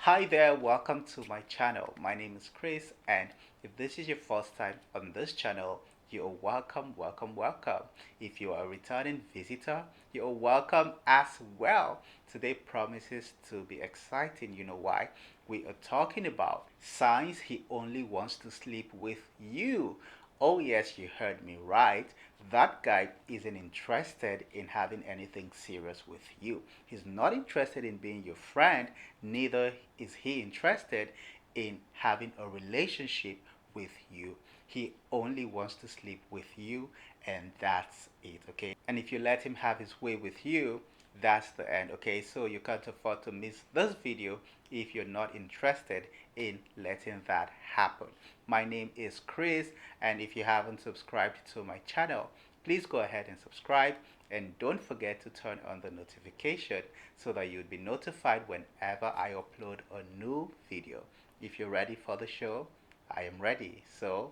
Hi there, welcome to my channel. My name is Chris, and if this is your first time on this channel, you're welcome, welcome, welcome. If you are a returning visitor, you're welcome as well. Today promises to be exciting. You know why? We are talking about signs he only wants to sleep with you. Oh, yes, you heard me right. That guy isn't interested in having anything serious with you. He's not interested in being your friend, neither is he interested in having a relationship with you. He only wants to sleep with you, and that's it, okay? And if you let him have his way with you, that's the end, okay? So you can't afford to miss this video if you're not interested in letting that happen. My name is Chris, and if you haven't subscribed to my channel, please go ahead and subscribe, and don't forget to turn on the notification so that you'll be notified whenever I upload a new video. If you're ready for the show, I am ready. So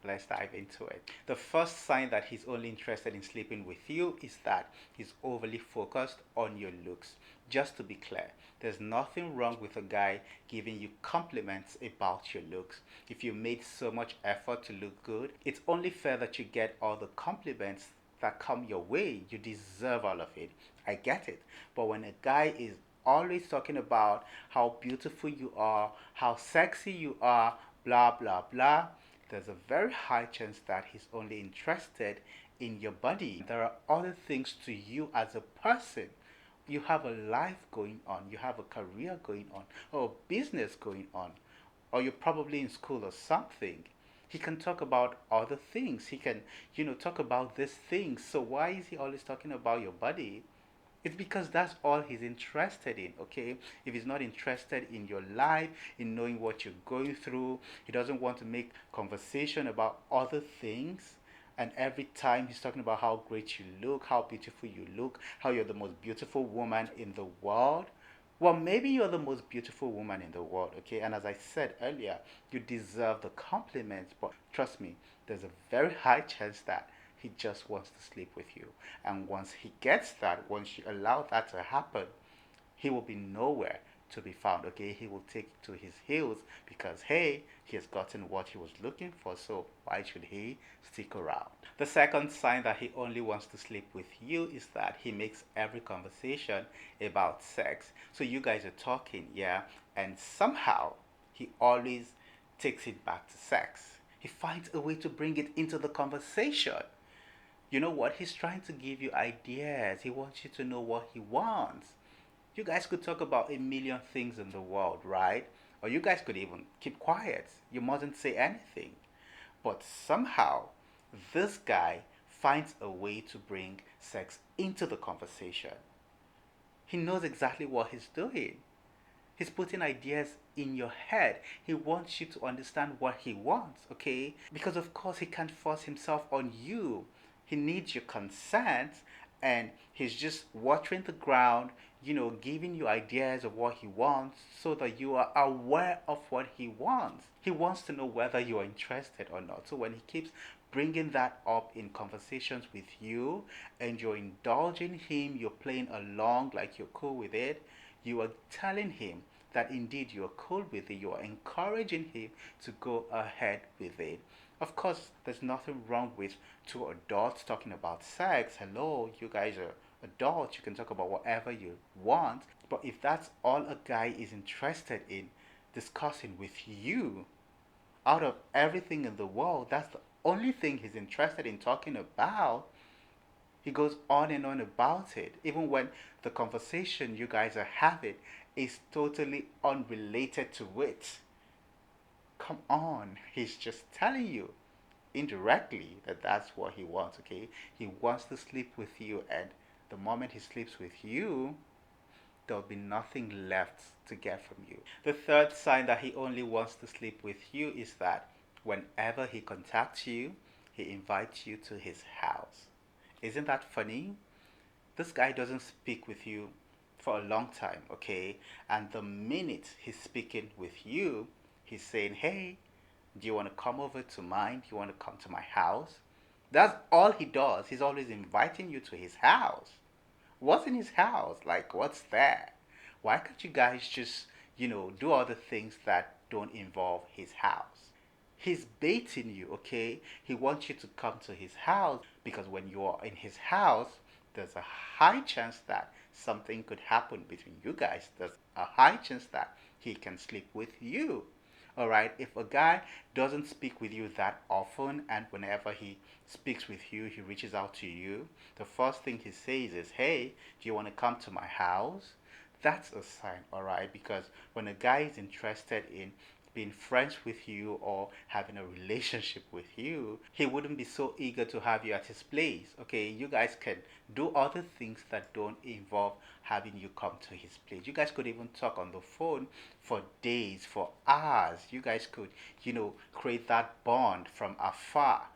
let's dive into it. The first sign that he's only interested in sleeping with you is that he's overly focused on your looks. Just to be clear, there's nothing wrong with a guy giving you compliments about your looks. If you made so much effort to look good, it's only fair that you get all the compliments that come your way. You deserve all of it. I get it. But when a guy is always talking about how beautiful you are, how sexy you are, blah, blah, blah, there's a very high chance that he's only interested in your body. There are other things to you as a person. You have a life going on, you have a career going on, or a business going on, or you're probably in school or something. He can talk about other things. He can, talk about this thing. So why is he always talking about your body? It's because that's all he's interested in, okay? If he's not interested in your life, in knowing what you're going through, he doesn't want to make conversation about other things. And every time he's talking about how great you look, how beautiful you look, how you're the most beautiful woman in the world. Well, maybe you're the most beautiful woman in the world, okay? And as I said earlier, you deserve the compliments, but trust me, there's a very high chance that he just wants to sleep with you. And once he gets that, once you allow that to happen, he will be nowhere to be found. Okay, he will take to his heels because hey, he has gotten what he was looking for. So why should he stick around? The second sign that he only wants to sleep with you is that he makes every conversation about sex. So you guys are talking, yeah, and somehow he always takes it back to sex. He finds a way to bring it into the conversation. You know what? He's trying to give you ideas. He wants you to know what he wants. You guys could talk about a million things in the world, right? Or you guys could even keep quiet. You mustn't say anything. But somehow, this guy finds a way to bring sex into the conversation. He knows exactly what he's doing. He's putting ideas in your head. He wants you to understand what he wants, okay? Because of course he can't force himself on you. He needs your consent, and he's just watering the ground, giving you ideas of what he wants so that you are aware of what he wants. He wants to know whether you are interested or not. So when he keeps bringing that up in conversations with you and you're indulging him, you're playing along like you're cool with it, you are telling him that indeed you're cool with it, you are encouraging him to go ahead with it. Of course, there's nothing wrong with two adults talking about sex. Hello, you guys are adults, you can talk about whatever you want. But if that's all a guy is interested in discussing with you, out of everything in the world, that's the only thing he's interested in talking about, he goes on and on about it, even when the conversation you guys are having is totally unrelated to it. Come on, he's just telling you indirectly that that's what he wants, okay? He wants to sleep with you, and the moment he sleeps with you, there'll be nothing left to get from you. The third sign that he only wants to sleep with you is that whenever he contacts you, he invites you to his house. Isn't that funny? This guy doesn't speak with you for a long time, okay? And the minute he's speaking with you, he's saying, hey, do you want to come over to mine? Do you want to come to my house? That's all he does. He's always inviting you to his house. What's in his house? Like, what's there? Why can't you guys just, do other things that don't involve his house. He's baiting you, okay? He wants you to come to his house because when you are in his house, there's a high chance that something could happen between you guys. There's a high chance that he can sleep with you. All right, if a guy doesn't speak with you that often, and whenever he speaks with you, he reaches out to you, the first thing he says is, "Hey, do you want to come to my house?" That's a sign, all right, because when a guy is interested in being friends with you or having a relationship with you, he wouldn't be so eager to have you at his place. Okay, you guys can do other things that don't involve having you come to his place. You guys could even talk on the phone for days, for hours. You guys could, create that bond from afar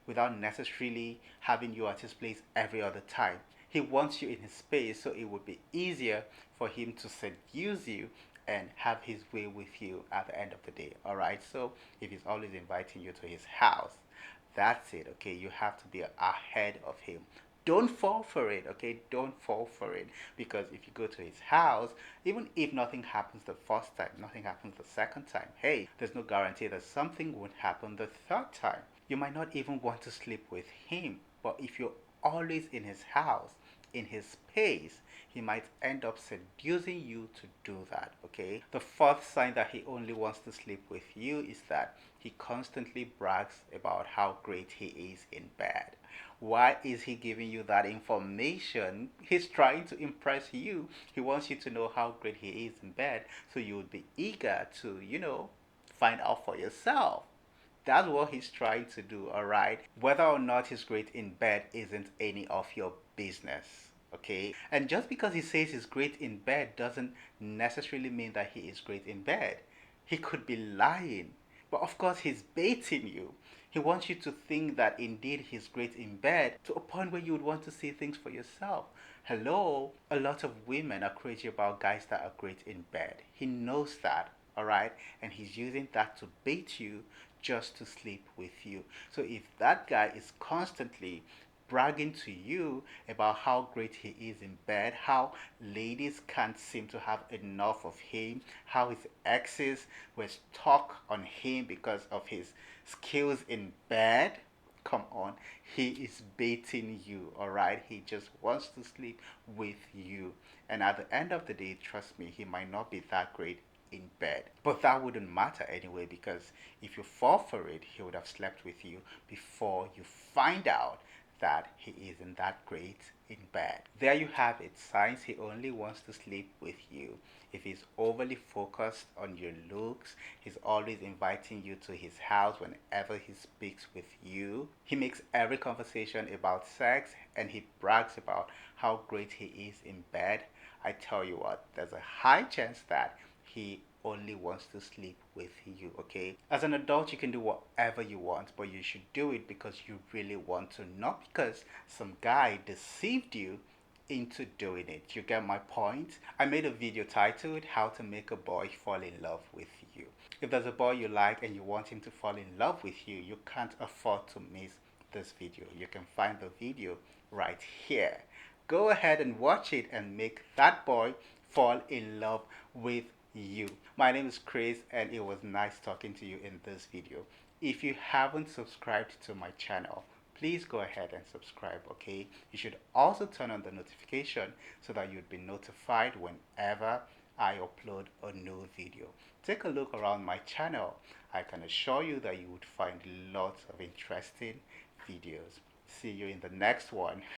without necessarily having you at his place every other time. He wants you in his space, so it would be easier for him to seduce you and have his way with you at the end of the day. All right. So if he's always inviting you to his house, that's it. Okay. You have to be ahead of him. Don't fall for it. Okay. Don't fall for it. Because if you go to his house, even if nothing happens the first time, nothing happens the second time, hey, there's no guarantee that something won't happen the third time. You might not even want to sleep with him. But if you're always in his house, in his space, he might end up seducing you to do that, okay? The fourth sign that he only wants to sleep with you is that he constantly brags about how great he is in bed. Why is he giving you that information? He's trying to impress you. He wants you to know how great he is in bed so you would be eager to, find out for yourself. That's what he's trying to do, all right? Whether or not he's great in bed isn't any of your business, okay? And just because he says he's great in bed doesn't necessarily mean that he is great in bed. He could be lying. But of course, he's baiting you. He wants you to think that indeed he's great in bed to a point where you would want to see things for yourself. Hello, a lot of women are crazy about guys that are great in bed. He knows that, all right? And he's using that to bait you just to sleep with you. So if that guy is constantly bragging to you about how great he is in bed, how ladies can't seem to have enough of him, how his exes were stuck on him because of his skills in bed. Come on, he is baiting you, all right? He just wants to sleep with you. And at the end of the day, trust me, he might not be that great in bed. But that wouldn't matter anyway because if you fall for it, he would have slept with you before you find out that he isn't that great in bed. There you have it. Signs he only wants to sleep with you. If he's overly focused on your looks, he's always inviting you to his house whenever he speaks with you. He makes every conversation about sex and he brags about how great he is in bed. I tell you what, there's a high chance that he only wants to sleep with you, okay? As an adult, you can do whatever you want, but you should do it because you really want to, not because some guy deceived you into doing it. You get my point? I made a video titled How to Make a Boy Fall in Love with You. If there's a boy you like and you want him to fall in love with you, you can't afford to miss this video. You can find the video right here. Go ahead and watch it and make that boy fall in love with you. My name is Chris and it was nice talking to you in this video. If you haven't subscribed to my channel, please go ahead and subscribe, okay? You should also turn on the notification so that you'd be notified whenever I upload a new video. Take a look around my channel. I can assure you that you would find lots of interesting videos. See you in the next one.